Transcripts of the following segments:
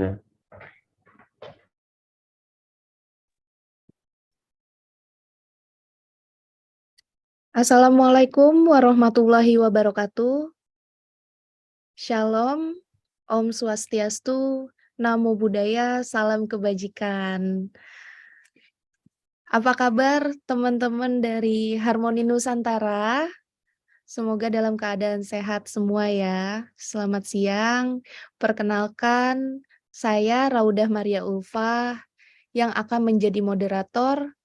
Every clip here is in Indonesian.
Ya. Assalamualaikum warahmatullahi wabarakatuh. Shalom, Om Swastiastu, Namo Buddhaya, salam kebajikan. Apa kabar teman-teman dari Harmoni Nusantara? Semoga dalam keadaan sehat semua ya. Selamat siang. Perkenalkan, saya Raudah Maria Ulfa yang akan menjadi moderator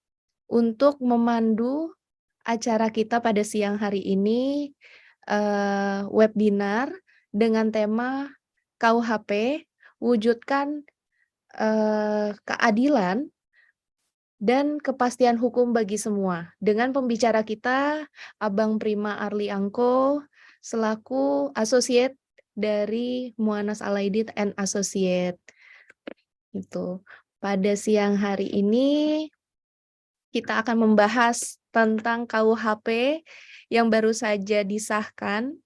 untuk memandu acara kita pada siang hari ini, webinar dengan tema KUHP, wujudkan keadilan dan kepastian hukum bagi semua. Dengan pembicara kita, Abang Prima Arli Angko, selaku Associate dari Muanas Alaidit and Associate. Itu. Pada siang hari ini, kita akan membahas tentang KUHP yang baru saja disahkan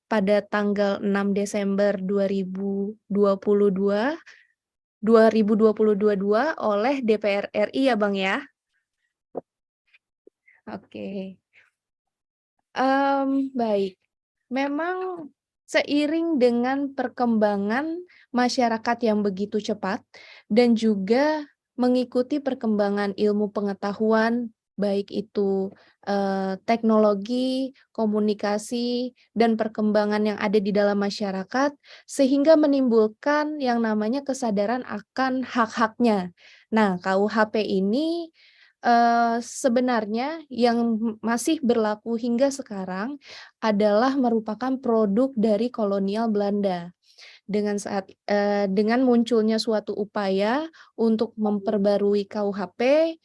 pada tanggal 6 Desember 2022 oleh DPR RI ya Bang ya. Oke. Baik. Memang seiring dengan perkembangan masyarakat yang begitu cepat dan juga mengikuti perkembangan ilmu pengetahuan, baik itu teknologi, komunikasi, dan perkembangan yang ada di dalam masyarakat, sehingga menimbulkan yang namanya kesadaran akan hak-haknya. Nah, KUHP ini sebenarnya yang masih berlaku hingga sekarang adalah merupakan produk dari kolonial Belanda. Dengan munculnya suatu upaya untuk memperbarui KUHP,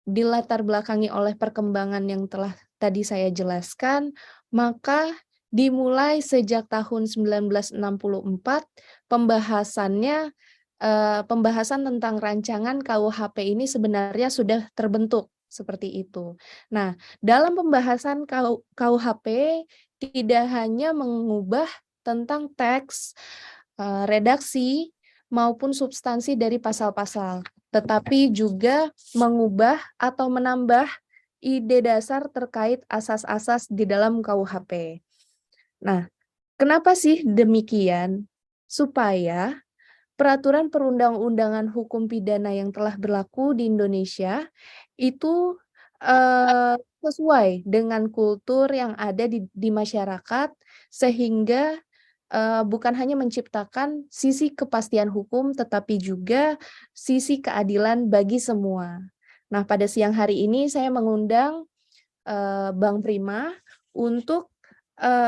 dilatar belakangi oleh perkembangan yang telah tadi saya jelaskan, maka dimulai sejak tahun 1964 pembahasan tentang rancangan KUHP ini sebenarnya sudah terbentuk seperti itu. Nah, dalam pembahasan KUHP tidak hanya mengubah tentang teks, redaksi, maupun substansi dari pasal-pasal, tetapi juga mengubah atau menambah ide dasar terkait asas-asas di dalam KUHP. Nah, kenapa sih demikian? Supaya peraturan perundang-undangan hukum pidana yang telah berlaku di Indonesia itu sesuai dengan kultur yang ada di masyarakat, sehingga bukan hanya menciptakan sisi kepastian hukum, tetapi juga sisi keadilan bagi semua. Nah, pada siang hari ini saya mengundang Bang Prima untuk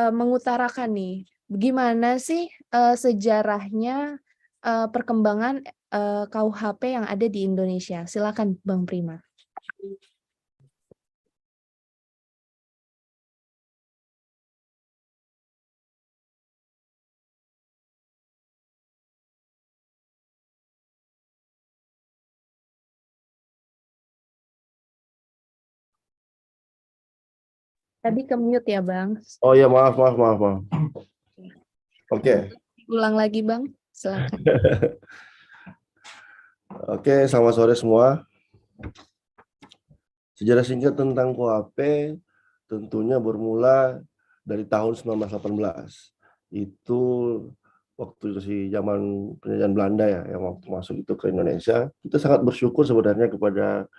mengutarakan nih, gimana sih sejarahnya perkembangan KUHP yang ada di Indonesia. Silakan Bang Prima. Tadi ke-mute ya, Bang. Oh ya, maaf. Oke. Ulang lagi, Bang. Silakan. Oke, selamat sore semua. Sejarah singkat tentang KUHP tentunya bermula dari tahun 1918. Itu waktu si zaman penjajahan Belanda ya, yang waktu masuk itu ke Indonesia. Kita sangat bersyukur sebenarnya kepada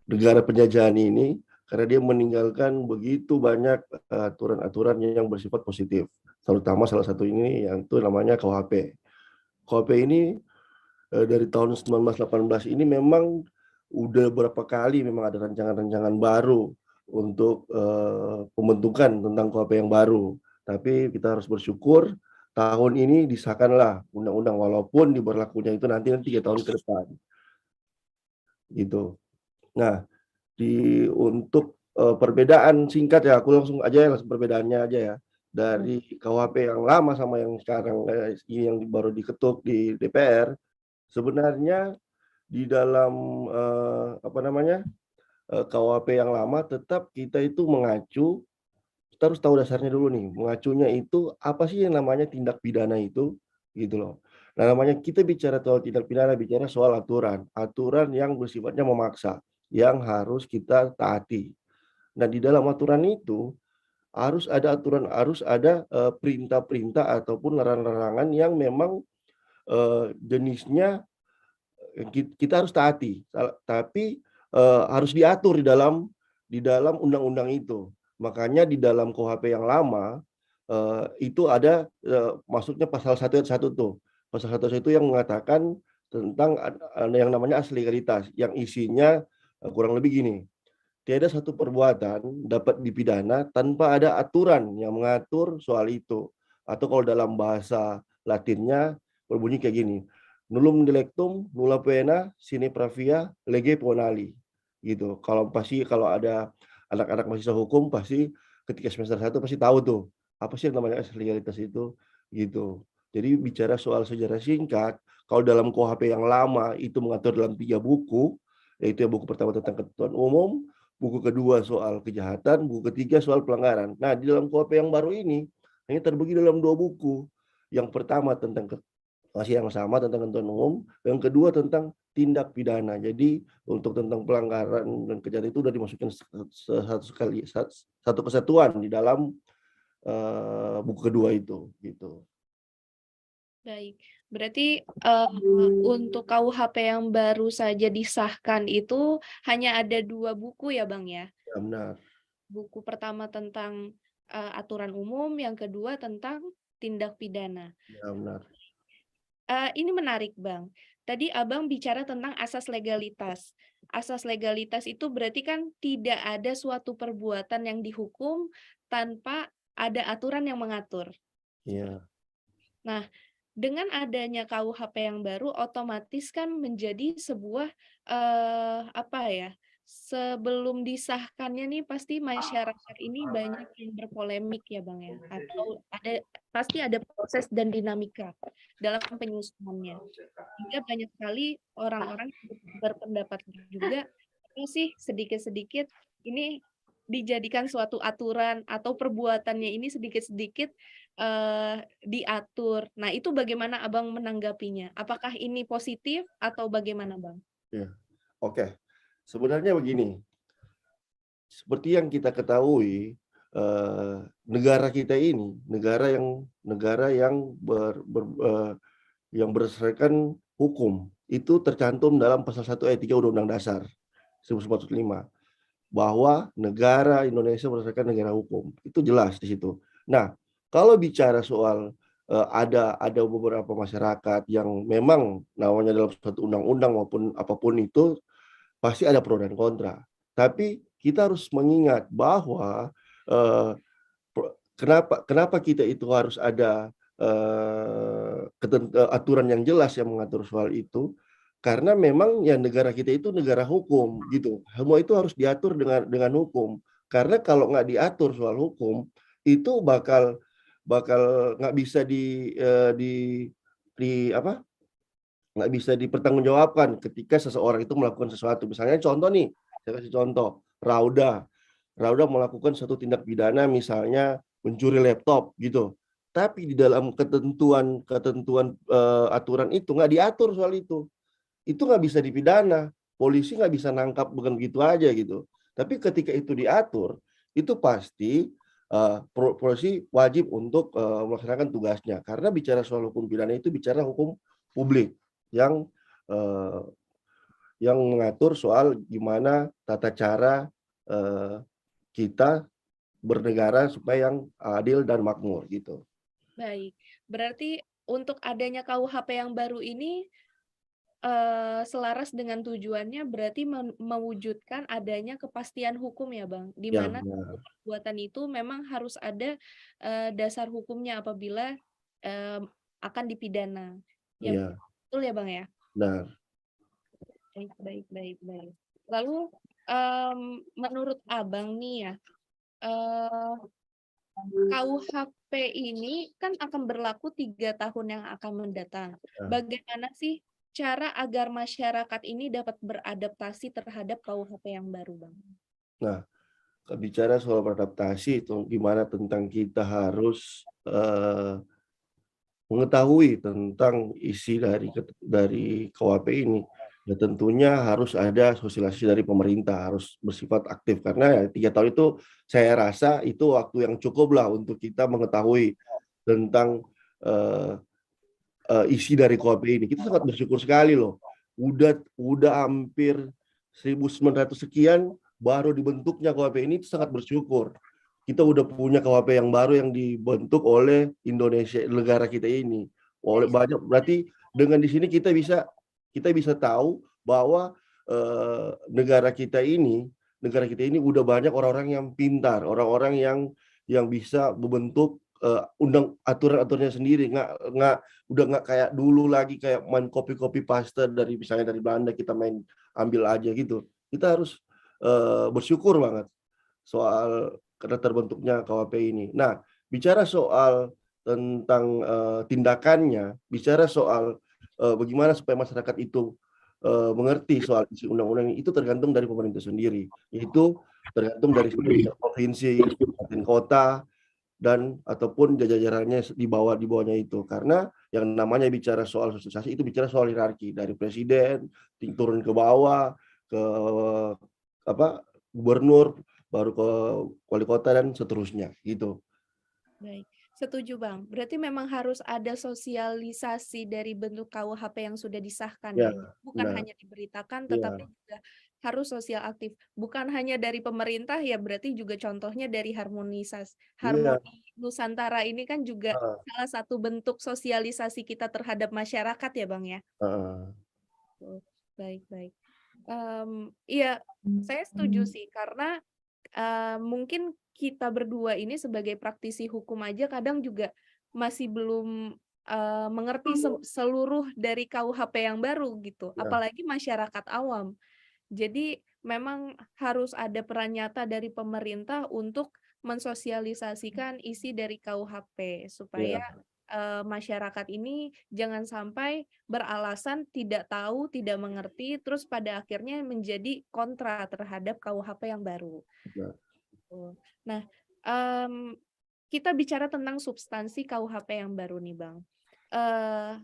negara penjajahan ini karena dia meninggalkan begitu banyak aturan-aturan yang bersifat positif. Terutama salah satu ini yang itu namanya KUHP. KUHP ini dari tahun 1918 ini memang udah berapa kali memang ada rancangan-rancangan baru untuk pembentukan tentang KUHP yang baru. Tapi kita harus bersyukur tahun ini disahkanlah undang-undang walaupun diberlakunya itu nanti 3 tahun ke depan. Gitu. Nah, untuk perbedaan singkat ya, aku langsung perbedaannya aja ya. Dari KUHP yang lama sama yang sekarang yang baru diketuk di DPR, sebenarnya di dalam KUHP yang lama tetap kita itu mengacu, kita harus tahu dasarnya dulu nih, mengacunya itu apa sih yang namanya tindak pidana itu, gitu loh. Nah, namanya kita bicara soal tindak pidana, bicara soal aturan, aturan yang bersifatnya memaksa, yang harus kita taati. Dan di dalam aturan itu harus ada aturan, harus ada perintah-perintah ataupun larangan-larangan yang memang jenisnya kita harus taati, tapi harus diatur di dalam undang-undang itu. Makanya di dalam KUHP yang lama itu ada masuknya pasal 1 ayat 1 tuh. Pasal 1 ayat 1 itu yang mengatakan tentang ada yang namanya asas legalitas, yang isinya kurang lebih gini. Tiada satu perbuatan dapat dipidana tanpa ada aturan yang mengatur soal itu. Atau kalau dalam bahasa Latinnya berbunyi kayak gini. Nullum delectum, nulla pena, sine pravia, lege ponali. Gitu. Kalau ada anak-anak mahasiswa hukum pasti ketika semester 1 pasti tahu tuh apa sih yang namanya asas legalitas itu gitu. Jadi bicara soal sejarah singkat, kalau dalam KUHP yang lama itu mengatur dalam 3 buku, yaitu buku pertama tentang ketentuan umum, buku kedua soal kejahatan, buku ketiga soal pelanggaran. Nah, di dalam KUHP yang baru ini hanya terbagi dalam 2 buku. Yang pertama tentang masih yang sama tentang ketentuan umum, yang kedua tentang tindak pidana. Jadi untuk tentang pelanggaran dan kejahatan itu sudah dimasukkan satu kesatuan di dalam buku kedua itu gitu. Baik, berarti untuk KUHP yang baru saja disahkan itu hanya ada 2 buku ya Bang ya? Ya, benar. Buku pertama tentang aturan umum, yang kedua tentang tindak pidana. Ya, benar. Ini menarik Bang. Tadi Abang bicara tentang asas legalitas. Asas legalitas itu berarti kan tidak ada suatu perbuatan yang dihukum tanpa ada aturan yang mengatur. Iya. Nah, dengan adanya KUHP yang baru otomatis kan menjadi sebuah apa ya? Sebelum disahkannya nih pasti masyarakat ini banyak yang berpolemik ya Bang ya, atau pasti ada proses dan dinamika dalam penyusunannya. Sehingga banyak sekali orang-orang yang berpendapat juga apa sih sedikit-sedikit ini dijadikan suatu aturan atau perbuatannya ini sedikit-sedikit diatur. Nah, itu bagaimana Abang menanggapinya? Apakah ini positif atau bagaimana, Bang? Ya. Oke. Sebenarnya begini, seperti yang kita ketahui, negara kita ini negara yang yang berdasarkan hukum. Itu tercantum dalam pasal 1 ayat 3 Undang-Undang Dasar 1945 bahwa negara Indonesia berdasarkan negara hukum. Itu jelas di situ. Nah, kalau bicara soal ada beberapa masyarakat yang memang namanya dalam suatu undang-undang maupun apapun itu pasti ada pro dan kontra. Tapi kita harus mengingat bahwa eh, kenapa kita itu harus ada aturan yang jelas yang mengatur soal itu, karena memang ya negara kita itu negara hukum gitu. Semua itu harus diatur dengan hukum. Karena kalau nggak diatur soal hukum itu bakal bakal nggak bisa di apa nggak bisa dipertanggungjawabkan ketika seseorang itu melakukan sesuatu. Misalnya contoh nih, saya kasih contoh, Rauda. Rauda melakukan suatu tindak pidana misalnya mencuri laptop gitu. Tapi di dalam ketentuan aturan itu nggak diatur soal itu. Itu nggak bisa dipidana. Polisi nggak bisa nangkap bukan begitu aja gitu. Tapi ketika itu diatur, itu pasti polisi wajib untuk melaksanakan tugasnya. Karena bicara soal hukum pidana itu bicara hukum publik yang eh, yang mengatur soal gimana tata cara eh, kita bernegara supaya yang adil dan makmur gitu. Baik, berarti untuk adanya KUHP yang baru ini selaras dengan tujuannya berarti mewujudkan adanya kepastian hukum ya, Bang? Di Ya, mana benar. perbuatan itu memang harus ada dasar hukumnya apabila akan dipidana. Ya, Ya, betul ya, Bang ya? benar. Baik, baik, baik, baik. Lalu menurut Abang nih ya, eh, KUHP ini kan akan berlaku 3 tahun yang akan mendatang. Ya. Bagaimana sih cara agar masyarakat ini dapat beradaptasi terhadap KUHP yang baru, Bang? Nah, bicara soal beradaptasi itu gimana tentang kita harus mengetahui tentang isi dari KUHP ini, ya tentunya harus ada sosialisasi dari pemerintah, harus bersifat aktif karena ya 3 tahun itu saya rasa itu waktu yang cukup lah untuk kita mengetahui tentang eh, isi dari KUHP ini. Kita sangat bersyukur sekali loh. Udah hampir 1.900 sekian baru dibentuknya KUHP ini, itu sangat bersyukur. Kita udah punya KUHP yang baru yang dibentuk oleh Indonesia, negara kita ini. Oleh banyak, berarti dengan di sini kita bisa tahu bahwa negara kita ini udah banyak orang-orang yang pintar, orang-orang yang bisa membentuk aturan-aturannya sendiri, udah nggak kayak dulu lagi kayak main copy paste dari misalnya dari Belanda kita main ambil aja gitu. Kita harus bersyukur banget soal karena terbentuknya KUHP ini. Nah, bicara soal tentang tindakannya, bicara soal bagaimana supaya masyarakat itu mengerti soal isi undang-undang ini, itu tergantung dari pemerintah sendiri. Itu tergantung dari provinsi, kabupaten kota, dan ataupun jajarannya di bawahnya itu, karena yang namanya bicara soal sosialisasi itu bicara soal hierarki dari presiden turun ke bawah ke gubernur, baru ke wali kota dan seterusnya gitu. Baik, setuju Bang. Berarti memang harus ada sosialisasi dari bentuk KUHP yang sudah disahkan Ya, ya. Bukan nah, hanya diberitakan, ya, tetapi juga harus sosial aktif. Bukan hanya dari pemerintah ya, berarti juga contohnya dari harmoni iya, Nusantara ini kan juga ah, salah satu bentuk sosialisasi kita terhadap masyarakat ya Bang ya. ah, Oh, baik, baik. Iya, saya setuju sih karena mungkin kita berdua ini sebagai praktisi hukum aja kadang juga masih belum mengerti seluruh dari KUHP yang baru gitu, ya, apalagi masyarakat awam. Jadi memang harus ada peran nyata dari pemerintah untuk mensosialisasikan isi dari KUHP supaya ya, masyarakat ini jangan sampai beralasan tidak tahu, tidak mengerti, terus pada akhirnya menjadi kontra terhadap KUHP yang baru. ya. Betul. Nah, mmm, kita bicara tentang substansi KUHP yang baru nih, Bang. Eee,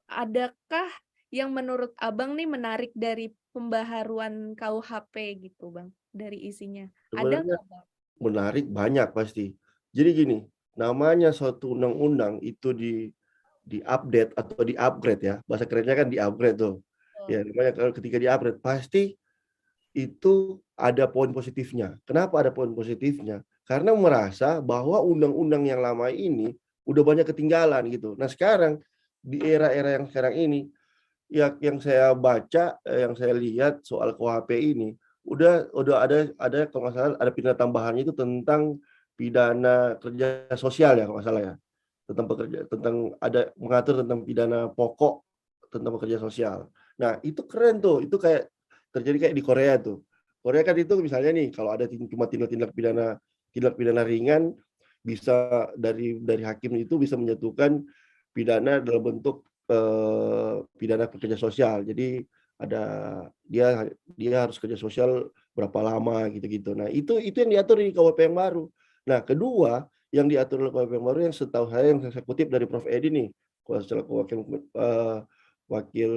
adakah yang menurut Abang nih menarik dari pembaharuan KUHP gitu, Bang, dari isinya? Ada Sebenarnya nggak, Bang? menarik banyak pasti. Jadi gini, namanya suatu undang-undang itu di-update atau di-upgrade ya. Bahasa kerennya kan di-upgrade tuh. Betul. Ya, namanya kalau ketika di-upgrade pasti itu ada poin positifnya. Kenapa ada poin positifnya? Karena merasa bahwa undang-undang yang lama ini udah banyak ketinggalan gitu. Nah, sekarang di era-era yang sekarang ini, ya yang saya baca, yang saya lihat soal KUHP ini udah ada kalau nggak salah ada pidana tambahannya itu tentang pidana kerja sosial ya kalau nggak salah ya. Tentang ada mengatur tentang pidana pokok tentang pekerja sosial. Nah, itu keren tuh. Itu kayak terjadi kayak di Korea tuh. Korea kan itu misalnya nih kalau ada cuma tindak pidana ringan bisa dari hakim itu bisa menjatuhkan pidana dalam bentuk pidana pekerja sosial. Jadi ada dia harus kerja sosial berapa lama gitu-gitu. Nah, itu yang diatur di KUHP yang baru. Nah, kedua yang diatur oleh KUHP yang baru yang setahu saya yang saya kutip dari Prof. Edi nih, wakil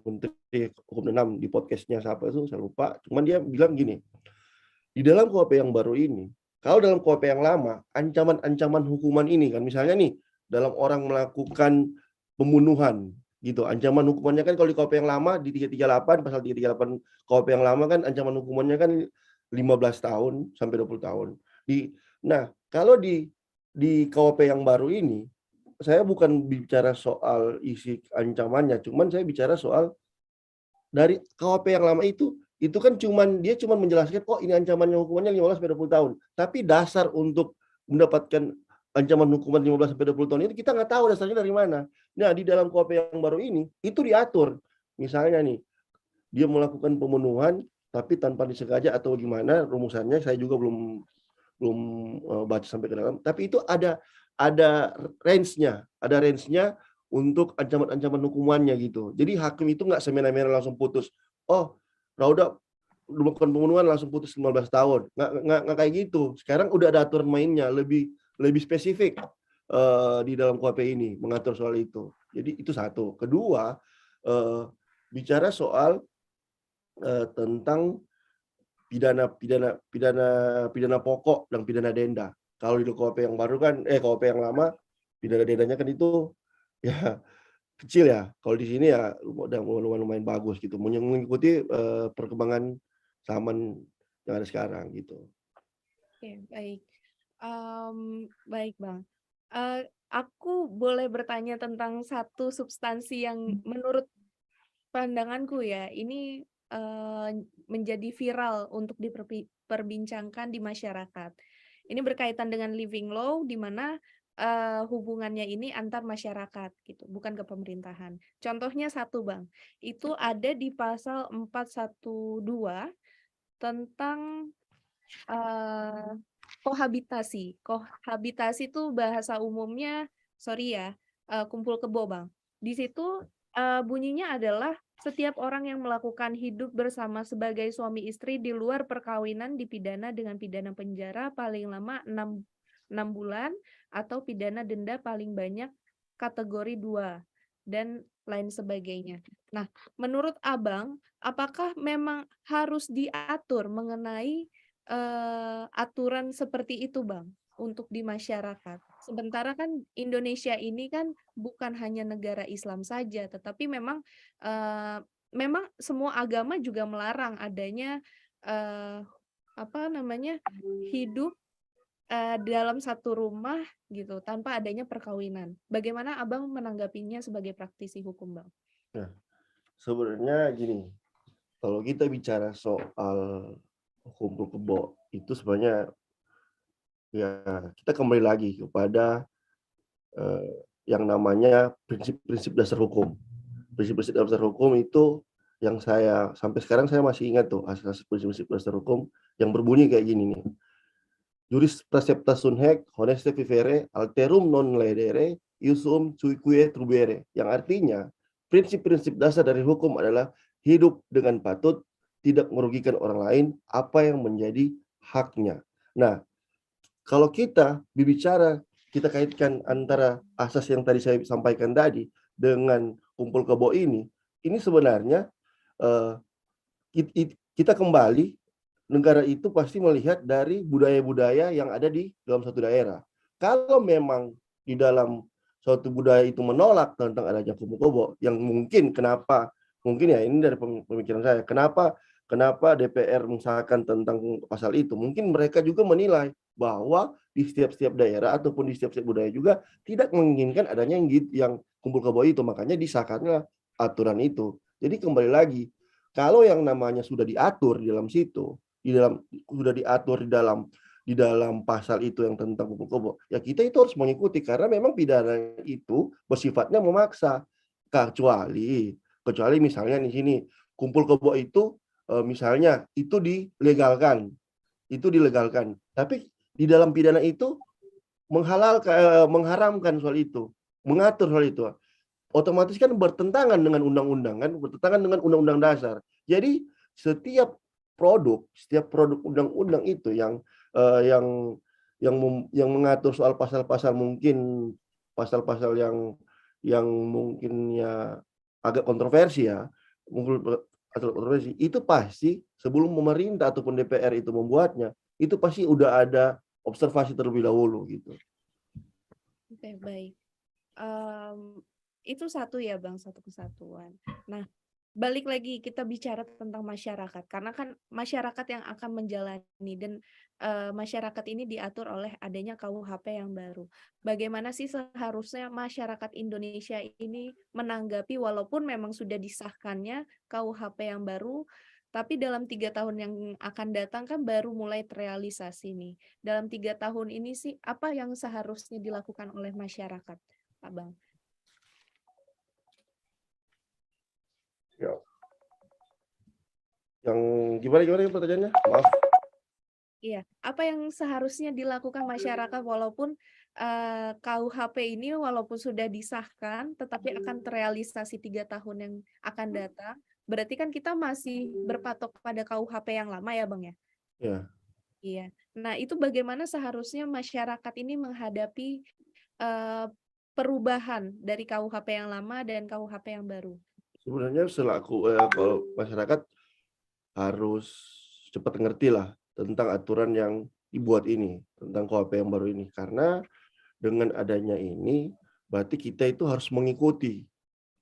Menteri Hukum dan HAM di podcastnya siapa itu saya lupa. Cuman dia bilang gini, di dalam KUHP yang baru ini, kalau dalam KUHP yang lama, ancaman-ancaman hukuman ini kan misalnya nih, dalam orang melakukan pembunuhan gitu, ancaman hukumannya kan kalau di KUHP yang lama di 338 pasal 338 KUHP yang lama kan ancaman hukumannya kan 15 tahun sampai 20 tahun. Nah, kalau di KUHP yang baru ini, saya bukan bicara soal isi ancamannya, cuman saya bicara soal dari KUHP yang lama itu kan dia cuman menjelaskan, oh ini ancamannya hukumannya 15 sampai 20 tahun. Tapi dasar untuk mendapatkan ancaman hukuman 15 sampai 20 tahun itu kita nggak tahu dasarnya dari mana. Nah, di dalam KUHP yang baru ini itu diatur. Misalnya nih, dia melakukan pembunuhan tapi tanpa disengaja atau gimana rumusannya saya juga belum belum baca sampai ke dalam. Tapi itu ada range-nya untuk ancaman-ancaman hukumannya gitu. Jadi hakim itu nggak semena-mena langsung putus. Oh, Rauda melakukan pembunuhan langsung putus 15 tahun. Nggak kayak gitu. Sekarang udah ada aturan mainnya lebih spesifik. di dalam KUHP ini mengatur soal itu. Jadi itu satu. Kedua, bicara soal tentang pidana pokok dan pidana denda. Kalau di KUHP yang baru kan, KUHP yang lama pidana dendanya kan itu ya kecil ya. Kalau di sini ya udah lumayan bagus gitu, mengikuti perkembangan zaman yang ada sekarang gitu. Oke, baik. Baik, Bang. Aku boleh bertanya tentang satu substansi yang menurut pandanganku ya, ini menjadi viral untuk diperbincangkan di masyarakat. Ini berkaitan dengan living law, di mana hubungannya ini antar masyarakat gitu, bukan ke pemerintahan. Contohnya satu, Bang, itu ada di pasal 412 tentang eh, kohabitasi. Kohabitasi itu bahasa umumnya, sorry ya, kumpul kebo, Bang. Di situ bunyinya adalah setiap orang yang melakukan hidup bersama sebagai suami istri di luar perkawinan dipidana dengan pidana penjara paling lama 6 bulan atau pidana denda paling banyak kategori 2 dan lain sebagainya. Nah, menurut Abang, apakah memang harus diatur mengenai aturan seperti itu, Bang, untuk di masyarakat? Sementara kan Indonesia ini kan bukan hanya negara Islam saja, tetapi memang semua agama juga melarang adanya hidup dalam satu rumah gitu tanpa adanya perkawinan. Bagaimana Abang menanggapinya sebagai praktisi hukum, Bang? Nah, sebenarnya gini, kalau kita bicara soal kumpul kebo itu sebenarnya ya kita kembali lagi kepada yang namanya prinsip-prinsip dasar hukum. Prinsip-prinsip dasar hukum itu yang saya sampai sekarang saya masih ingat tuh asas prinsip-prinsip dasar hukum yang berbunyi kayak gini nih. Juris pracepta sunt haec honeste vivere alterum non ledere iusum cuique trubere. Yang artinya prinsip-prinsip dasar dari hukum adalah hidup dengan patut, tidak merugikan orang lain, apa yang menjadi haknya. Nah, kalau kita berbicara, kita kaitkan antara asas yang tadi saya sampaikan tadi dengan kumpul kebo ini sebenarnya kita kembali, negara itu pasti melihat dari budaya-budaya yang ada di dalam suatu daerah. Kalau memang di dalam suatu budaya itu menolak tentang adanya kumpul kebo, yang mungkin ya ini dari pemikiran saya, kenapa DPR mengesahkan tentang pasal itu? Mungkin mereka juga menilai bahwa di setiap daerah ataupun di setiap budaya juga tidak menginginkan adanya yang kumpul kebo itu, makanya disahkanlah aturan itu. Jadi kembali lagi, kalau yang namanya sudah diatur di dalam situ, sudah diatur di dalam pasal itu yang tentang kumpul kebo, ya kita itu harus mengikuti karena memang pidana itu bersifatnya memaksa. Kecuali misalnya di sini kumpul kebo itu misalnya itu dilegalkan, tapi di dalam pidana itu mengharamkan soal itu, mengatur soal itu, otomatis kan bertentangan dengan undang-undang kan, bertentangan dengan undang-undang dasar. Jadi setiap produk undang-undang itu yang mengatur soal pasal-pasal mungkin pasal-pasal yang mungkin ya agak kontroversi ya, kontroversi itu pasti sebelum pemerintah ataupun DPR itu membuatnya, itu pasti udah ada observasi terlebih dahulu gitu. Oke, baik. Itu satu ya, Bang, satu kesatuan. Nah, balik lagi kita bicara tentang masyarakat, karena kan masyarakat yang akan menjalani dan masyarakat ini diatur oleh adanya KUHP yang baru. Bagaimana sih seharusnya masyarakat Indonesia ini menanggapi walaupun memang sudah disahkannya KUHP yang baru, tapi dalam 3 tahun yang akan datang kan baru mulai terrealisasi nih. Dalam 3 tahun ini sih apa yang seharusnya dilakukan oleh masyarakat, Pak Bang? Ya. Yang gimana pertanyaannya? Maaf. Iya, apa yang seharusnya dilakukan masyarakat walaupun KUHP ini walaupun sudah disahkan, tetapi akan terrealisasi 3 tahun yang akan datang. Berarti kan kita masih berpatok pada KUHP yang lama ya, Bang ya? Ya. Iya. Nah, itu bagaimana seharusnya masyarakat ini menghadapi perubahan dari KUHP yang lama dan KUHP yang baru? Sebenarnya selaku kalau masyarakat harus cepat ngerti lah tentang aturan yang dibuat ini, tentang KUHP yang baru ini. Karena dengan adanya ini, berarti kita itu harus mengikuti,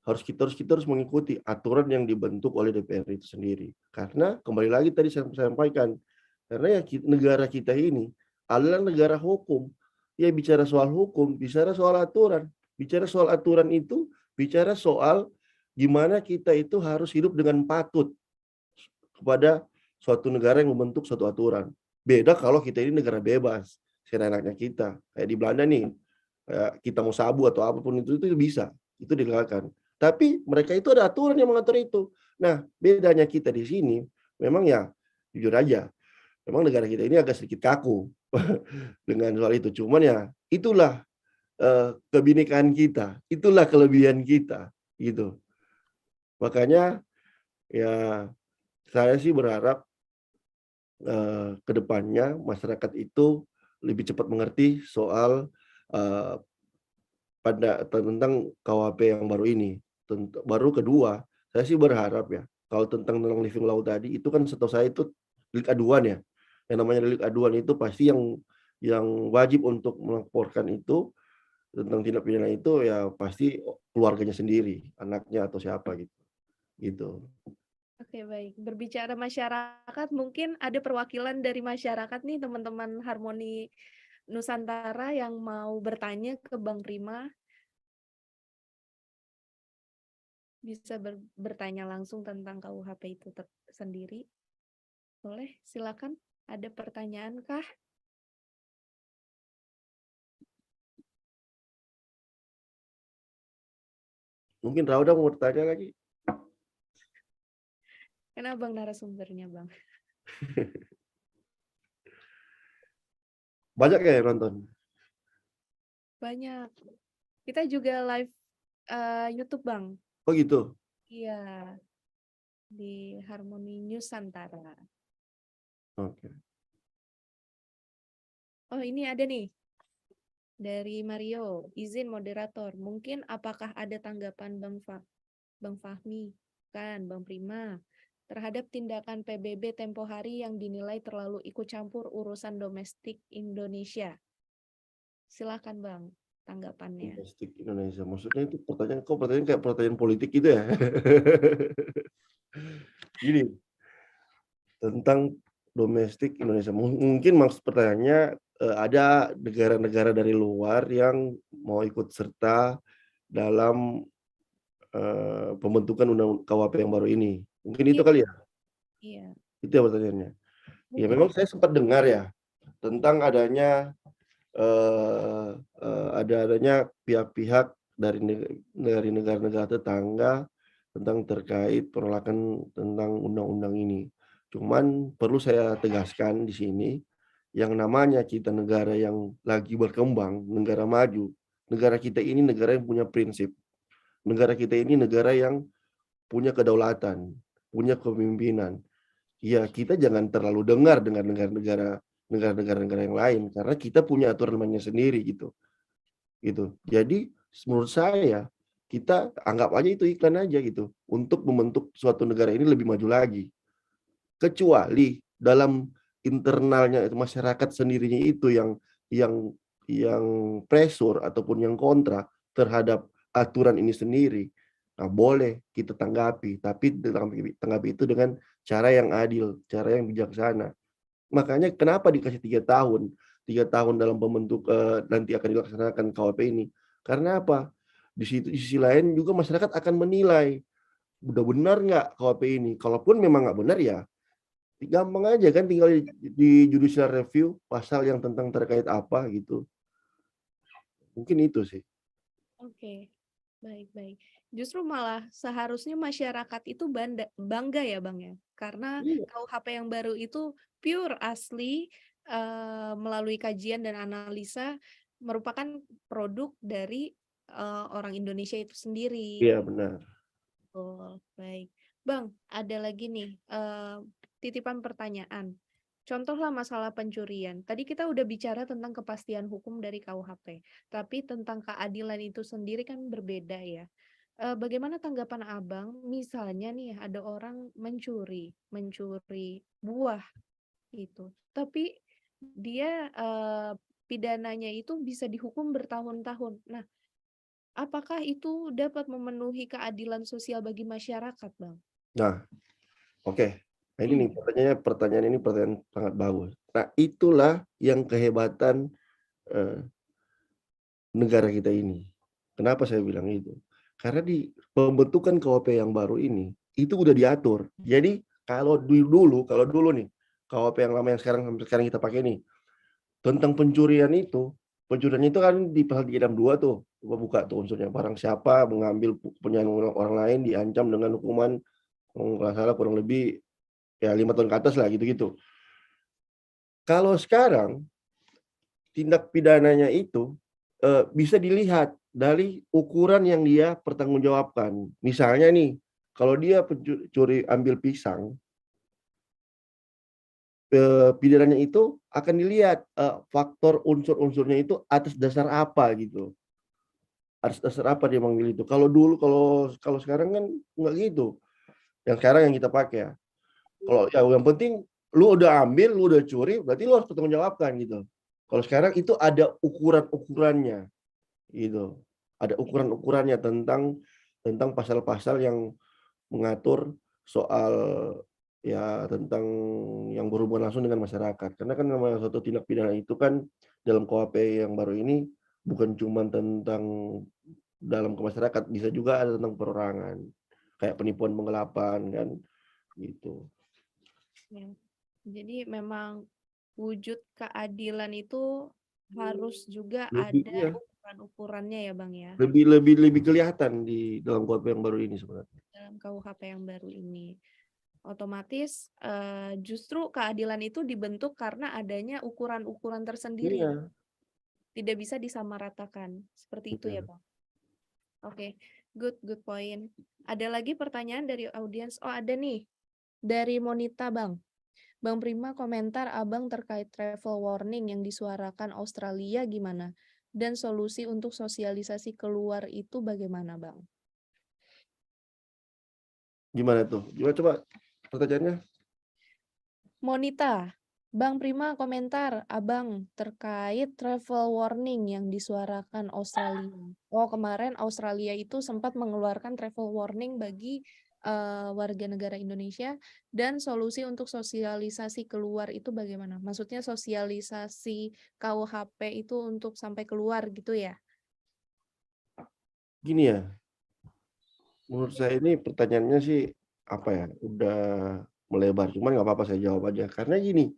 kita harus mengikuti aturan yang dibentuk oleh DPR itu sendiri. Karena kembali lagi tadi saya sampaikan, karena ya negara kita ini adalah negara hukum. Ya bicara soal hukum, bicara soal aturan. Bicara soal aturan itu, bicara soal gimana kita itu harus hidup dengan patut kepada suatu negara yang membentuk suatu aturan. Beda kalau kita ini negara bebas, seenaknya kita. Kayak di Belanda nih, kayak kita mau sabu atau apapun itu bisa, itu dilakukan. Tapi mereka itu ada aturan yang mengatur itu. Nah, bedanya kita di sini, memang ya jujur aja, memang negara kita ini agak sedikit kaku dengan soal itu. Cuman ya itulah kebinekaan kita, itulah kelebihan kita, gitu. Makanya ya saya sih berharap ke depannya masyarakat itu lebih cepat mengerti soal tentang KUHP yang baru ini. Baru kedua, saya sih berharap ya, kalau tentang living law tadi itu kan setahu saya itu delik aduan ya. Yang namanya delik aduan itu pasti yang wajib untuk melaporkan itu tentang tindak pidana itu ya pasti keluarganya sendiri, anaknya atau siapa gitu. Gitu. Oke, baik. Berbicara masyarakat, mungkin ada perwakilan dari masyarakat nih, teman-teman Harmoni Nusantara yang mau bertanya ke Bang Prima. Bisa bertanya langsung tentang KUHP itu sendiri. Boleh, silakan. Ada pertanyaan kah? Mungkin Rauda mau bertanya lagi? Kenapa Bang narasumbernya, Bang? Banyak ya yang nonton? Banyak. Kita juga live YouTube, Bang. Oh gitu? Iya, di Harmoni Nusantara. Oke. Oh, ini ada nih. Dari Mario, izin moderator. Mungkin apakah ada tanggapan Bang Fahmi, Bang Prima, terhadap tindakan PBB tempo hari yang dinilai terlalu ikut campur urusan domestik Indonesia? Silakan Bang, tanggapannya. Domestik Indonesia. Maksudnya itu pertanyaan kayak pertanyaan politik gitu ya. Gini, tentang domestik Indonesia. Mungkin maksud pertanyaannya ada negara-negara dari luar yang mau ikut serta dalam pembentukan undang KUHP yang baru ini. Mungkin itu Iya, kali ya? iya. Itu ya pertanyaannya. Ya memang Bukan. saya sempat dengar ya tentang adanya adanya pihak-pihak dari negara-negara tetangga tentang terkait penolakan tentang undang-undang ini. Cuman perlu saya tegaskan di sini, yang namanya kita negara yang lagi berkembang, negara maju, negara kita ini negara yang punya prinsip. Negara kita ini negara yang punya kedaulatan, punya kepemimpinan. Ya, kita jangan terlalu dengar dengan negara-negara yang lain karena kita punya aturan mainnya sendiri gitu. Gitu. Jadi menurut saya kita anggap aja itu iklan aja gitu untuk membentuk suatu negara ini lebih maju lagi. Kecuali dalam internalnya itu masyarakat sendirinya itu yang yang pressure ataupun yang kontra terhadap aturan ini sendiri. Nah, boleh kita tanggapi, tapi tanggapi itu dengan cara yang adil, cara yang bijaksana. Makanya kenapa dikasih 3 tahun? 3 tahun dalam pembentuk nanti akan dilaksanakan KUHP ini. Karena apa? Di sisi lain juga masyarakat akan menilai udah benar nggak KUHP ini. Kalaupun memang nggak benar ya gampang aja kan tinggal di judicial review pasal yang tentang terkait apa gitu. Mungkin itu sih. Oke, baik-baik. Justru malah seharusnya masyarakat itu bangga ya Bang ya, karena Iya, KUHP yang baru itu pure asli melalui kajian dan analisa merupakan produk dari orang Indonesia itu sendiri. iya benar. Oh, baik. Bang, ada lagi nih titipan pertanyaan. Contohlah masalah pencurian. Tadi kita udah bicara tentang kepastian hukum dari KUHP, tapi tentang keadilan itu sendiri kan berbeda ya. Bagaimana tanggapan Abang, misalnya nih ada orang mencuri buah itu, tapi dia, pidananya itu bisa dihukum bertahun-tahun. Nah, apakah itu dapat memenuhi keadilan sosial bagi masyarakat, Bang? Nah, oke. Nah, ini nih pertanyaan ini pertanyaan sangat bagus. Nah, itulah yang kehebatan, eee, negara kita ini. Kenapa saya bilang itu? Karena di pembentukan KUHP yang baru ini, itu udah diatur. Jadi kalau dulu nih, KUHP yang lama yang sampai sekarang kita pakai nih, tentang pencurian itu kan di pasal 362 tuh, coba buka tuh unsurnya, barang siapa mengambil kepunyaan orang lain diancam dengan hukuman, kalau nggak salah kurang lebih ya 5 tahun ke atas lah gitu-gitu. Kalau sekarang tindak pidananya itu, bisa dilihat dari ukuran yang dia pertanggungjawabkan. Misalnya nih, kalau dia curi ambil pisang, pidananya itu akan dilihat, faktor unsur-unsurnya itu atas dasar apa gitu, atas dasar apa dia mengambil itu. Kalau dulu kalau sekarang kan nggak gitu, yang sekarang yang kita pakai ya. Kalau ya yang penting lu udah ambil, lu udah curi, berarti lu harus pertanggungjawabkan gitu. Kalau sekarang itu ada ukuran-ukurannya. Gitu. Ada ukuran-ukurannya tentang pasal-pasal yang mengatur soal ya tentang yang berhubungan langsung dengan masyarakat. Karena kan namanya suatu tindak pidana itu kan dalam KUHP yang baru ini bukan cuma tentang dalam ke masyarakat, bisa juga ada tentang perorangan. Kayak penipuan penggelapan kan gitu. Ya. Jadi memang wujud keadilan itu harus juga Lebih ada iya, ukuran-ukurannya ya, Bang, ya, lebih kelihatan di dalam KUHP yang baru ini sebenarnya. dalam KUHP yang baru ini. Otomatis, justru keadilan itu dibentuk karena adanya ukuran-ukuran tersendiri, Iya, tidak bisa disamaratakan. Seperti itu ya, betul. Bang? Oke, good point. Ada lagi pertanyaan dari audiens? Oh, ada nih, dari Monita, Bang. Bang Prima, komentar Abang terkait travel warning yang disuarakan Australia gimana? Dan solusi untuk sosialisasi keluar itu bagaimana, Bang? Gimana tuh? Gimana coba pertanyaannya? Monita, Bang Prima komentar Abang terkait travel warning yang disuarakan Australia. Oh, kemarin Australia itu sempat mengeluarkan travel warning bagi warga negara Indonesia, dan solusi untuk sosialisasi keluar itu bagaimana? Maksudnya sosialisasi KUHP itu untuk sampai keluar gitu ya? Gini ya, menurut saya ini pertanyaannya sih, apa ya, udah melebar, cuman nggak apa-apa saya jawab aja. Karena gini,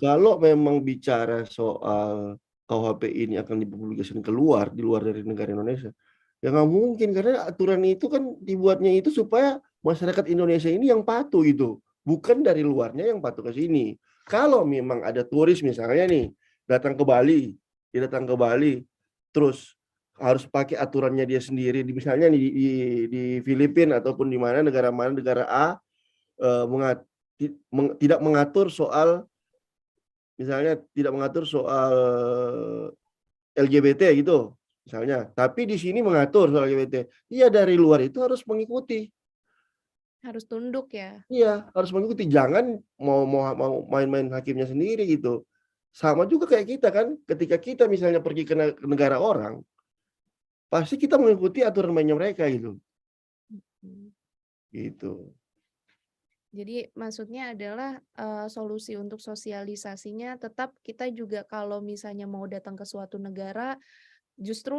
kalau memang bicara soal KUHP ini akan dipublikasikan keluar, di luar dari negara Indonesia, ya nggak mungkin, karena aturan itu kan dibuatnya itu supaya masyarakat Indonesia ini yang patuh gitu, bukan dari luarnya yang patuh ke sini. Kalau memang ada turis misalnya nih, datang ke Bali, dia datang ke Bali, terus harus pakai aturannya dia sendiri, misalnya di Filipina ataupun di mana, negara A, tidak mengatur soal, misalnya tidak mengatur soal LGBT gitu, misalnya. Tapi di sini mengatur soal LGBT. Iya, dari luar itu harus mengikuti. Harus tunduk ya? Iya, harus mengikuti. Jangan mau main-main hakimnya sendiri gitu. Sama juga kayak kita kan, ketika kita misalnya pergi ke negara orang, pasti kita mengikuti aturan mainnya mereka gitu. Hmm. Gitu. Jadi maksudnya adalah, solusi untuk sosialisasinya tetap kita juga kalau misalnya mau datang ke suatu negara, justru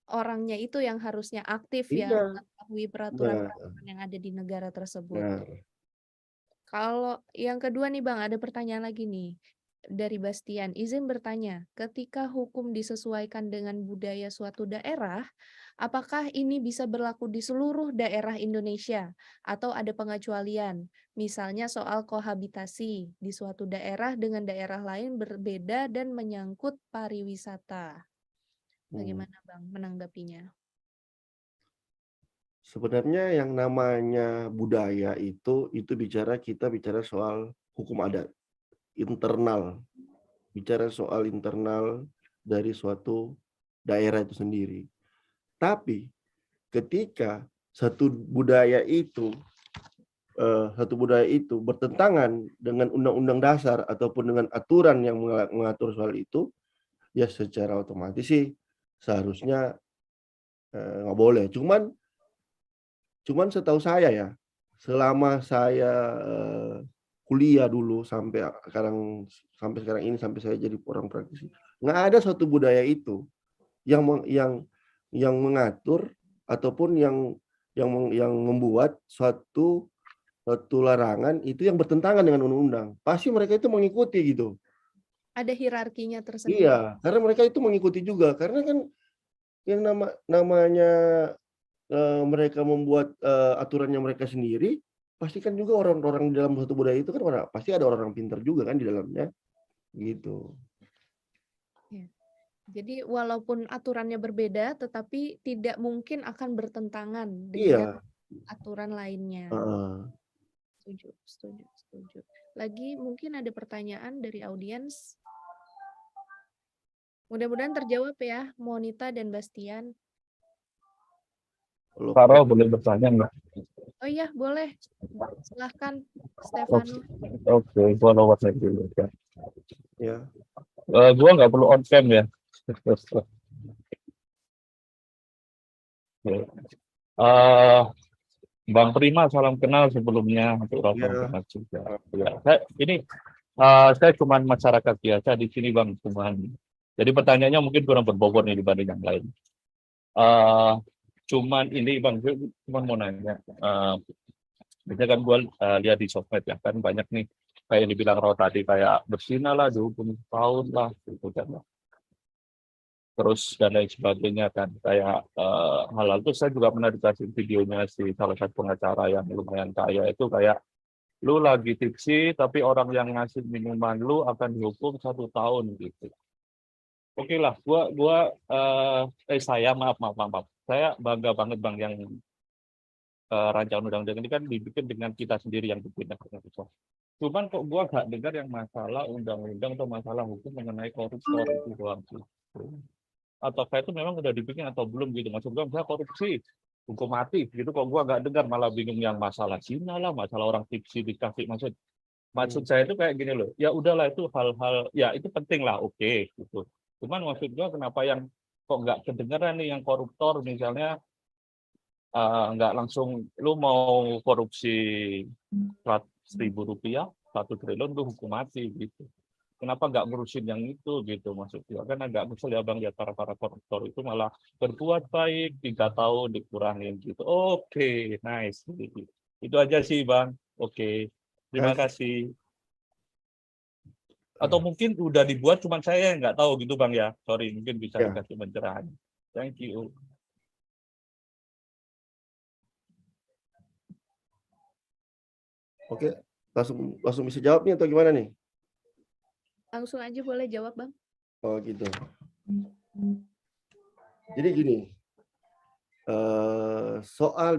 orangnya itu yang harusnya aktif ya, Iya, mengetahui nah, peraturan-peraturan yang ada di negara tersebut. nah. Kalau yang kedua nih Bang, ada pertanyaan lagi nih dari Bastian. Izin bertanya, ketika hukum disesuaikan dengan budaya suatu daerah, apakah ini bisa berlaku di seluruh daerah Indonesia atau ada pengecualian? Misalnya soal kohabitasi di suatu daerah dengan daerah lain berbeda dan menyangkut pariwisata. Hmm. Bagaimana Bang menanggapinya? Sebenarnya yang namanya budaya itu kita bicara soal hukum adat. internal, dari suatu daerah itu sendiri. Tapi ketika satu budaya itu bertentangan dengan undang-undang dasar ataupun dengan aturan yang mengatur soal itu, ya secara otomatis sih seharusnya nggak boleh. Cuman setahu saya ya, selama saya kuliah dulu sampai sekarang ini, sampai saya jadi orang praktisi, nggak ada suatu budaya itu yang mengatur ataupun yang membuat suatu larangan itu yang bertentangan dengan undang-undang. Pasti mereka itu mengikuti gitu. Ada hierarkinya tersendiri. Iya, karena mereka itu mengikuti juga. Karena kan yang namanya mereka membuat aturannya mereka sendiri, pasti kan juga orang-orang di dalam suatu budaya itu kan pasti ada orang-orang pintar juga kan di dalamnya, gitu. Ya. Jadi walaupun aturannya berbeda, tetapi tidak mungkin akan bertentangan dengan aturan lainnya. Setuju. Lagi mungkin ada pertanyaan dari audiens. Mudah-mudahan terjawab ya, Monita dan Bastian. Farel boleh bertanya nggak? Oh iya, boleh. Silahkan, Stefano. Oke, gua lewat lagi dulu ya. Ya. Gua nggak perlu on cam ya. Bang Prima, salam kenal sebelumnya untuk kenal juga. Ya, saya cuma masyarakat biasa di sini, Bang. Jadi pertanyaannya mungkin kurang berbobot nih dibanding yang lain. Cuman ini, Bang, cuma mau nanya. Biasanya kan gue lihat di sosmed ya, kan banyak nih kayak yang dibilang Roh tadi, kayak berzina lah 20 tahun lah gitu kan. Terus dan lain sebagainya kan, kayak hal-hal itu saya juga pernah dikasih videonya si salah satu pengacara yang lumayan kaya itu, kayak lu lagi tipsi tapi orang yang ngasih minuman lu akan dihukum 1 tahun gitu. Oke lah, saya maaf, saya bangga banget Bang yang rancangan undang-undang ini kan dibikin dengan kita sendiri yang bikin. Cuman kok gua nggak dengar yang masalah undang-undang atau masalah hukum mengenai koruptor itu doang sih. Atau kayak itu memang udah dibikin atau belum gitu. Maksud gua misalnya korupsi, hukum mati gitu, kok gua nggak dengar, malah bingung yang masalah Cina lah, masalah orang tipsi dikasih. Maksud saya itu kayak gini loh, ya udahlah itu hal-hal, ya itu penting lah, oke gitu. Cuman maksud gua kenapa yang kok nggak kedengeran nih yang koruptor misalnya nggak langsung lu mau korupsi 100.000 rupiah, 1 triliun lu hukum mati gitu. Kenapa nggak ngurusin yang itu gitu, maksudnya kan agak kesel ya Bang, ya para koruptor itu malah berbuat baik 3 tahun dikurangin gitu. Oke, nice gitu. Itu aja sih Bang. Oke, terima kasih. Atau mungkin udah dibuat cuman saya nggak tahu gitu Bang ya. Sorry, mungkin bisa dikasih pencerahan. Thank you. Oke, langsung bisa jawab nih atau gimana nih? Langsung aja boleh jawab, Bang. Oh gitu. Jadi gini,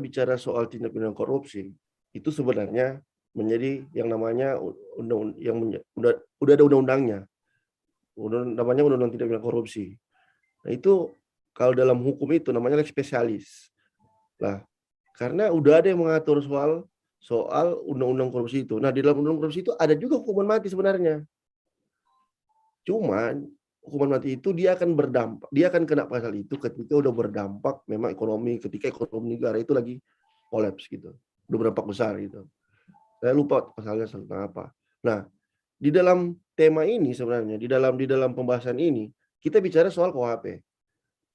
bicara soal tindak pidana korupsi itu sebenarnya menjadi yang namanya udah ada undang-undangnya, namanya undang-undang tindak pidana korupsi. Nah itu kalau dalam hukum itu namanya lex specialis. Nah, karena udah ada yang mengatur soal undang-undang korupsi itu. Nah di dalam undang-undang korupsi itu ada juga hukuman mati sebenarnya. Cuman hukuman mati itu dia akan kena pasal itu ketika udah berdampak memang ketika ekonomi negara itu lagi kolaps gitu, udah berdampak besar gitu. Saya lupa pasalnya tentang apa. Nah, di dalam tema ini sebenarnya, di dalam pembahasan ini kita bicara soal KUHP.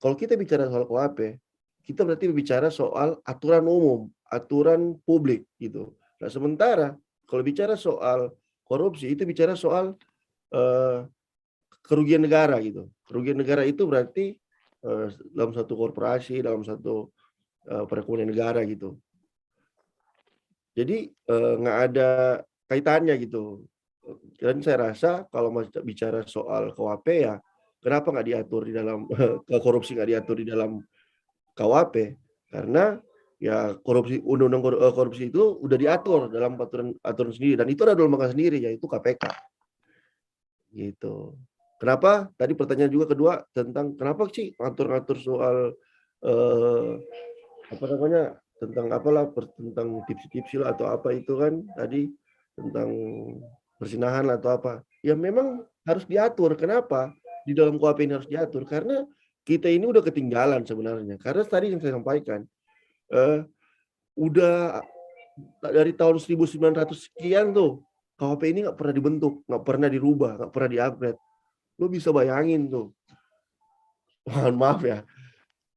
Kalau kita bicara soal KUHP, kita berarti bicara soal aturan umum, aturan publik gitu. Nah, sementara kalau bicara soal korupsi itu bicara soal kerugian negara gitu. Kerugian negara itu berarti dalam satu korporasi, dalam satu perekonomian negara gitu. Jadi nggak ada kaitannya gitu. Dan saya rasa kalau bicara soal KUHP ya, kenapa nggak diatur di dalam korupsi nggak diatur di dalam KUHP? Karena ya undang-undang korupsi itu udah diatur dalam aturan sendiri dan itu ada lembaga sendiri yaitu KPK. gitu. Kenapa? Tadi pertanyaan juga kedua tentang kenapa sih ngatur-ngatur soal apa namanya tentang apalah tentang tipsi-tipsi lah atau apa itu kan tadi tentang persinahan lah atau apa. Ya memang harus diatur. Kenapa? Di dalam KUHP ini harus diatur karena kita ini udah ketinggalan sebenarnya. Karena tadi yang saya sampaikan udah dari tahun 1900 sekian tuh KUHP ini nggak pernah dibentuk, nggak pernah dirubah, nggak pernah di-upgrade. Lo bisa bayangin tuh, mohon maaf ya,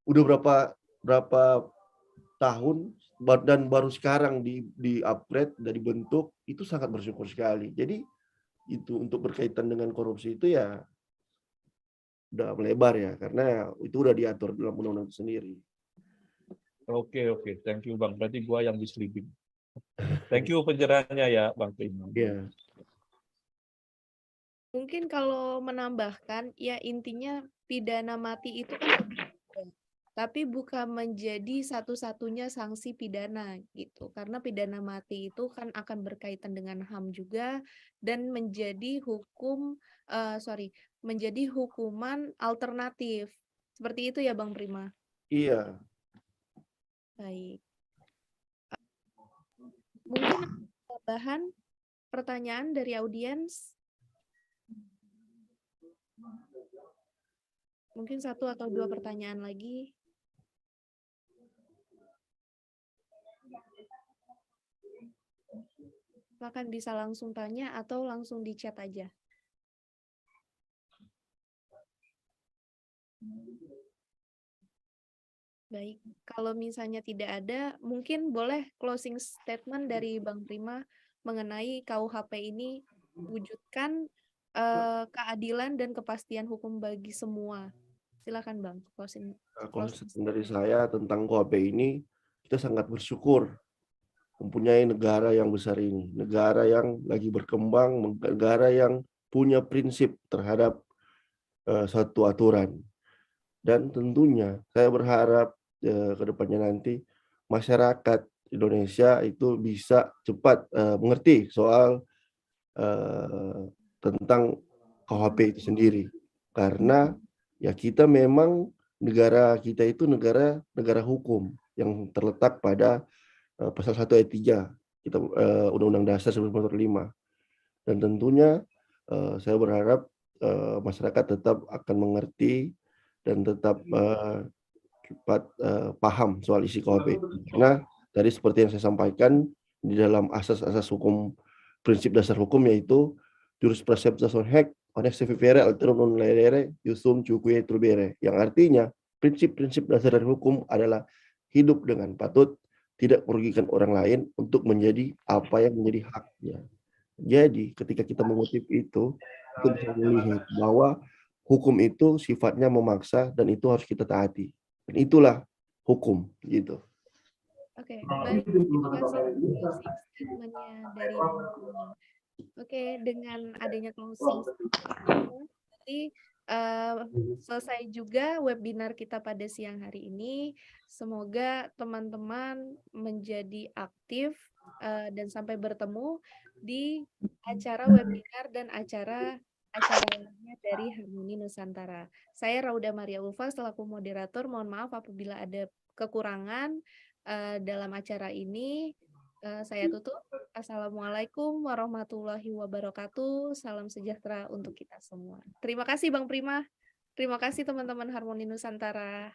udah berapa tahun dan baru sekarang di-upgrade dan dibentuk, itu sangat bersyukur sekali. Jadi itu untuk berkaitan dengan korupsi itu ya udah melebar ya, karena itu udah diatur dalam undang-undang itu sendiri. Oke, thank you Bang. Berarti gua yang misleading. Thank you pencerahannya ya Bang Prima. Iya. Mungkin kalau menambahkan, ya intinya pidana mati itu kan tapi bukan menjadi satu-satunya sanksi pidana gitu. Karena pidana mati itu kan akan berkaitan dengan HAM juga dan menjadi menjadi hukuman alternatif. Seperti itu ya Bang Prima. Iya. Baik. Mungkin tambahan pertanyaan dari audiens? Mungkin 1 atau 2 pertanyaan lagi. Silakan bisa langsung tanya atau langsung di chat aja. Baik, kalau misalnya tidak ada, mungkin boleh closing statement dari Bang Prima mengenai KUHP ini wujudkan keadilan dan kepastian hukum bagi semua. Silakan Bang, closing. Kalau dari saya tentang KUHP ini, kita sangat bersyukur mempunyai negara yang besar ini, negara yang lagi berkembang, negara yang punya prinsip terhadap satu aturan. Dan tentunya saya berharap ke depannya nanti masyarakat Indonesia itu bisa cepat mengerti soal tentang KUHP itu sendiri. Karena ya kita memang negara kita itu negara hukum yang terletak pada pasal 1 ayat 3 kita Undang-Undang Dasar 1945. Dan tentunya saya berharap masyarakat tetap akan mengerti dan tetap cepat paham soal isi KUHP. Karena tadi seperti yang saya sampaikan di dalam asas-asas hukum, prinsip dasar hukum yaitu jurus pracepta son haec honest vivere alterum non ledere iusum cucuie trubere, yang artinya prinsip-prinsip dasar dari hukum adalah hidup dengan patut, tidak merugikan orang lain untuk menjadi apa yang menjadi haknya. Jadi ketika kita mengutip itu, kita bisa melihat bahwa hukum itu sifatnya memaksa dan itu harus kita taati. Dan itulah hukum gitu. Oke, baik. Terima kasih closing statement-nya dari Bang Prima. Oke, dengan adanya closing statement, berarti selesai juga webinar kita pada siang hari ini. Semoga teman-teman menjadi aktif dan sampai bertemu di acara webinar dan acara lainnya dari Harmoni Nusantara. Saya Rauda Maria Ulfa selaku moderator. Mohon maaf apabila ada kekurangan dalam acara ini. Saya tutup. Assalamualaikum warahmatullahi wabarakatuh. Salam sejahtera untuk kita semua. Terima kasih Bang Prima. Terima kasih teman-teman Harmoni Nusantara.